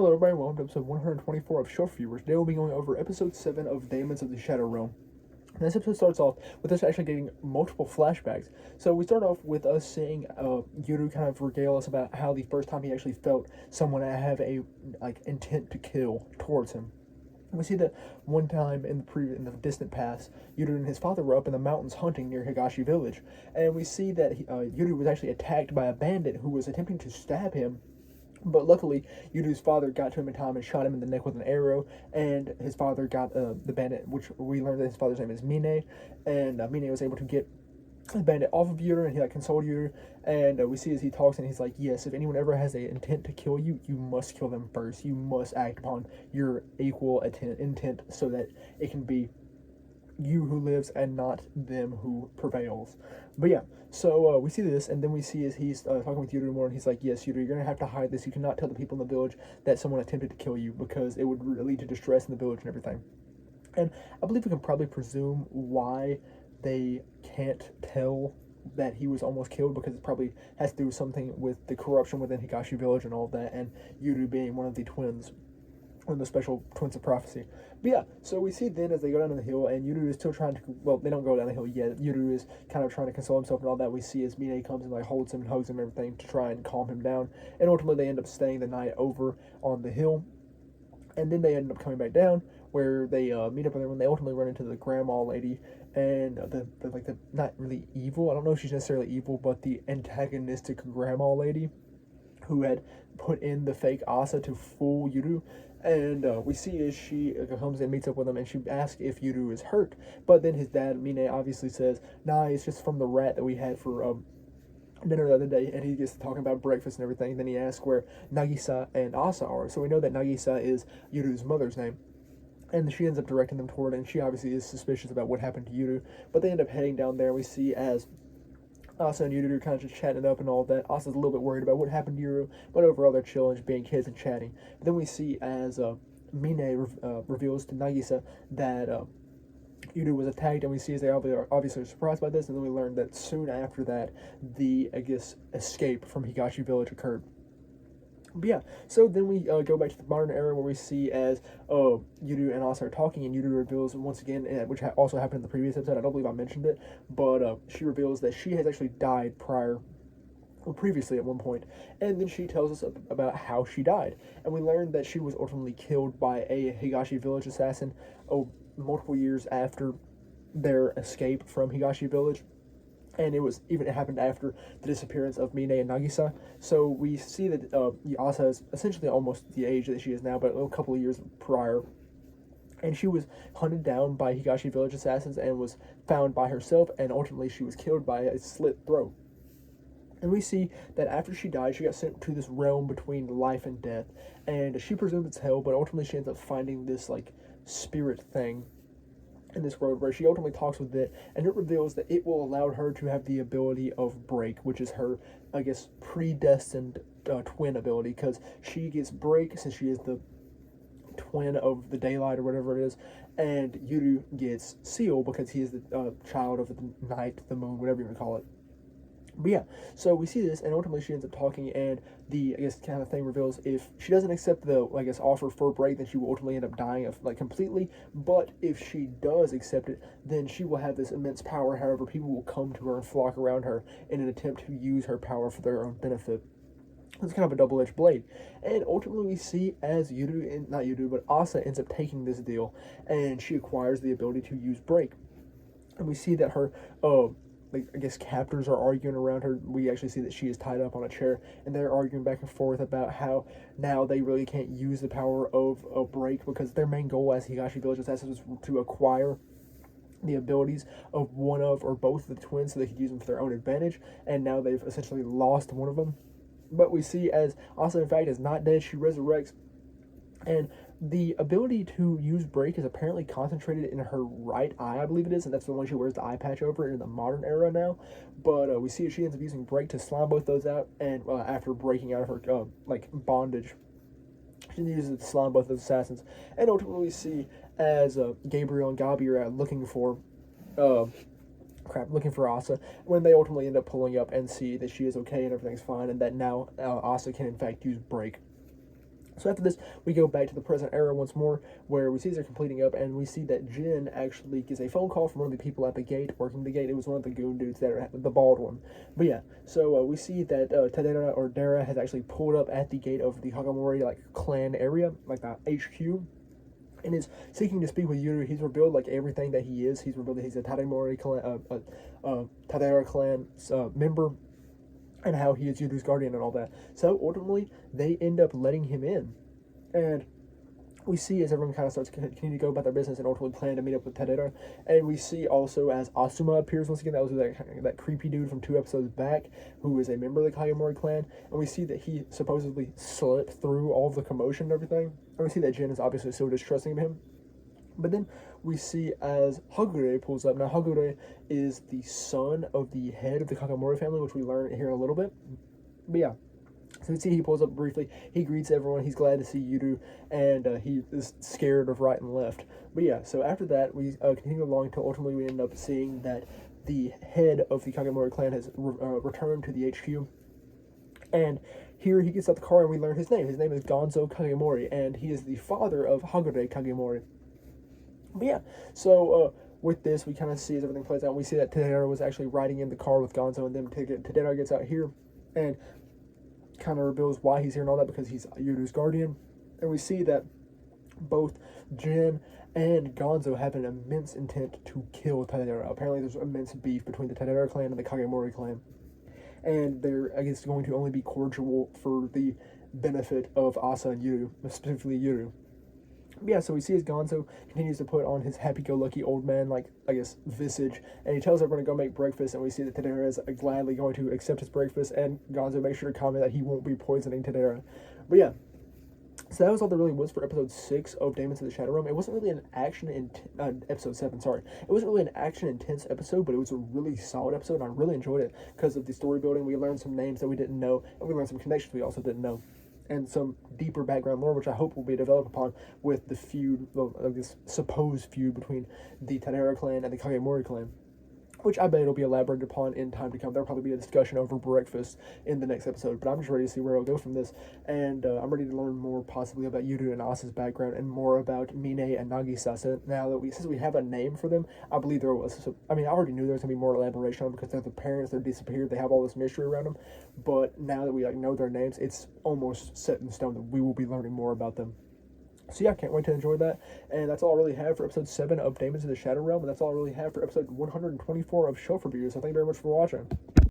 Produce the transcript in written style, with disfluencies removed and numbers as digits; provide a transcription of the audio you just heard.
Hello everybody, welcome to episode 124 of Short Viewers. Today we'll be going over episode 7 of Daemons of the Shadow Realm. And this episode starts off with us actually getting multiple flashbacks. So we start off with us seeing Yuru kind of regale us about how the first time he actually felt someone have a intent to kill towards him. We see that one time in the distant past, Yuru and his father were up in the mountains hunting near Higashi village, and we see that Yuru was actually attacked by a bandit who was attempting to stab him. But luckily, Yudu's father got to him in time and shot him in the neck with an arrow, and his father got the bandit, which we learned that his father's name is Mine, and Mine was able to get the bandit off of Yudu, and he consoled Yudu, and we see as he talks, and he's like, yes, if anyone ever has an intent to kill you, you must kill them first. You must act upon your equal intent so that it can be you who lives and not them who prevails. But yeah, so we see this, and then we see as he's talking with Yudu more, and he's like, yes, Yudu, you're going to have to hide this. You cannot tell the people in the village that someone attempted to kill you, because it would lead to distress in the village and everything. And I believe we can probably presume why they can't tell that he was almost killed, because it probably has to do with something with the corruption within Higashi village and all of that, and Yudu being one of the twins, one of the special twins of prophecy. But yeah, so we see then as they go down the hill, and Yuru is still trying to, well, they don't go down the hill yet. Yuru is kind of trying to console himself and all that. We see as Mine comes and holds him and hugs him and everything to try and calm him down. And ultimately they end up staying the night over on the hill. And then they end up coming back down, where they meet up with everyone. They ultimately run into the grandma lady, and the not really evil, I don't know if she's necessarily evil, but the antagonistic grandma lady who had put in the fake Asa to fool Yuru. And we see as she comes and meets up with him, and she asks if Yuru is hurt. But then his dad, Mine, obviously says, nah, it's just from the rat that we had for dinner the other day. And he gets to talking about breakfast and everything. Then he asks where Nagisa and Asa are. So we know that Nagisa is Yuru's mother's name. And she ends up directing them toward it, and she obviously is suspicious about what happened to Yuru. But they end up heading down there. We see as Asa and Yuru are kind of just chatting up and all that. Asa's a little bit worried about what happened to Yuru, but overall they're chilling, just being kids and chatting. But then we see as Mine reveals to Nagisa that Yuru was attacked, and we see as they obviously are surprised by this, and then we learn that soon after that, the, escape from Higashi village occurred. But yeah, so then we go back to the modern era, where we see as Yudu and Asa are talking, and Yudu reveals once again, which also happened in the previous episode, I don't believe I mentioned it, but she reveals that she has actually died previously at one point, and then she tells us about how she died, and we learned that she was ultimately killed by a Higashi village assassin multiple years after their escape from Higashi village. And it happened after the disappearance of Mine and Nagisa. So we see that Asa is essentially almost the age that she is now, but a couple of years prior. And she was hunted down by Higashi village assassins and was found by herself, and ultimately she was killed by a slit throat. And we see that after she died, she got sent to this realm between life and death. And she presumes it's hell, but ultimately she ends up finding this spirit thing in this world, where she ultimately talks with it, and it reveals that it will allow her to have the ability of break, which is her, predestined twin ability, because she gets break since she is the twin of the daylight or whatever it is, and Yuru gets seal because he is the child of the night, the moon, whatever you want to call it. But yeah, so we see this, and ultimately she ends up talking, and the, kind of thing reveals if she doesn't accept the, offer for a break, then she will ultimately end up dying completely. But if she does accept it, then she will have this immense power. However, people will come to her and flock around her in an attempt to use her power for their own benefit. It's kind of a double-edged blade. And ultimately we see as not Yudu, but Asa ends up taking this deal, and she acquires the ability to use break. And we see that her, captors are arguing around her. We actually see that she is tied up on a chair, and they're arguing back and forth about how now they really can't use the power of a break, because their main goal as Higashi village assassins was to acquire the abilities of one of or both of the twins so they could use them for their own advantage, and now they've essentially lost one of them. But we see as Asa in fact is not dead, she resurrects, and the ability to use break is apparently concentrated in her right eye, I believe it is, and that's the one she wears the eye patch over in the modern era now. But we see she ends up using break to slime both those out, and after breaking out of her bondage, she uses it to slime both those assassins. And ultimately we see as Gabriel and Gabi are out looking for Asa, when they ultimately end up pulling up and see that she is okay and everything's fine, and that now Asa can in fact use break. So after this, we go back to the present era once more, where we see they're completing up, and we see that Jin actually gets a phone call from one of the people at the gate, working the gate. It was one of the goon dudes that are the bald one. But yeah, so we see that Tadera or Dara has actually pulled up at the gate of the Hagamori clan area, like the HQ, and is seeking to speak with Yuru. He's revealed everything that he is. He's revealed that he's a Tadamori clan, Tadera clan member, and how he is Yuru's guardian and all that. So ultimately, they end up letting him in, and we see as everyone kind of starts to continue to go about their business and ultimately plan to meet up with Tadera. And we see also as Asuma appears once again. That was that creepy dude from 2 episodes back, who is a member of the Kagemori clan. And we see that he supposedly slipped through all of the commotion and everything. And we see that Jin is obviously so distrusting of him. But then we see as Hagure pulls up. Now, Hagure is the son of the head of the Kagemori family, which we learn here in a little bit. But yeah. So we see he pulls up briefly. He greets everyone. He's glad to see Yuru, and he is scared of right and left. But yeah, so after that, we continue along until ultimately we end up seeing that the head of the Kagemori clan has returned to the HQ. And here he gets out the car, and we learn his name. His name is Gonzo Kagemori, and he is the father of Hagure Kagemori. But yeah, so with this, we kind of see as everything plays out, and we see that Tadera was actually riding in the car with Gonzo, and then Tadera gets out here, and kind of reveals why he's here and all that, because he's Yuru's guardian. And we see that both Jin and Gonzo have an immense intent to kill Tadera. Apparently there's immense beef between the Tadera clan and the Kagemori clan, and they're, I guess, going to only be cordial for the benefit of Asa and Yuru, specifically Yuru. Yeah, so we see as Gonzo continues to put on his happy-go-lucky old man, visage, and he tells everyone to go make breakfast, and we see that Tadera is gladly going to accept his breakfast, and Gonzo makes sure to comment that he won't be poisoning Tadera. But yeah, so that was all there really was for episode 6 of Daemons of the Shadow Realm. It wasn't really an episode 7, sorry. It wasn't really an action-intense episode, but it was a really solid episode, and I really enjoyed it because of the story building. We learned some names that we didn't know, and we learned some connections we also didn't know, and some deeper background lore, which I hope will be developed upon with the feud, this supposed feud between the Tadera clan and the Kagemori clan, which I bet it'll be elaborated upon in time to come. There'll probably be a discussion over breakfast in the next episode, but I'm just ready to see where it'll go from this, and I'm ready to learn more possibly about Yuru and Asa's background, and more about Mine and Nagisa. So now that since we have a name for them, I believe there was, I already knew there was going to be more elaboration on them, because they're the parents, they're disappeared, they have all this mystery around them, but now that we know their names, it's almost set in stone that we will be learning more about them. So yeah, can't wait to enjoy that. And that's all I really have for episode 7 of Daemons of the Shadow Realm, and that's all I really have for episode 124 of Shelf Reviews. So thank you very much for watching.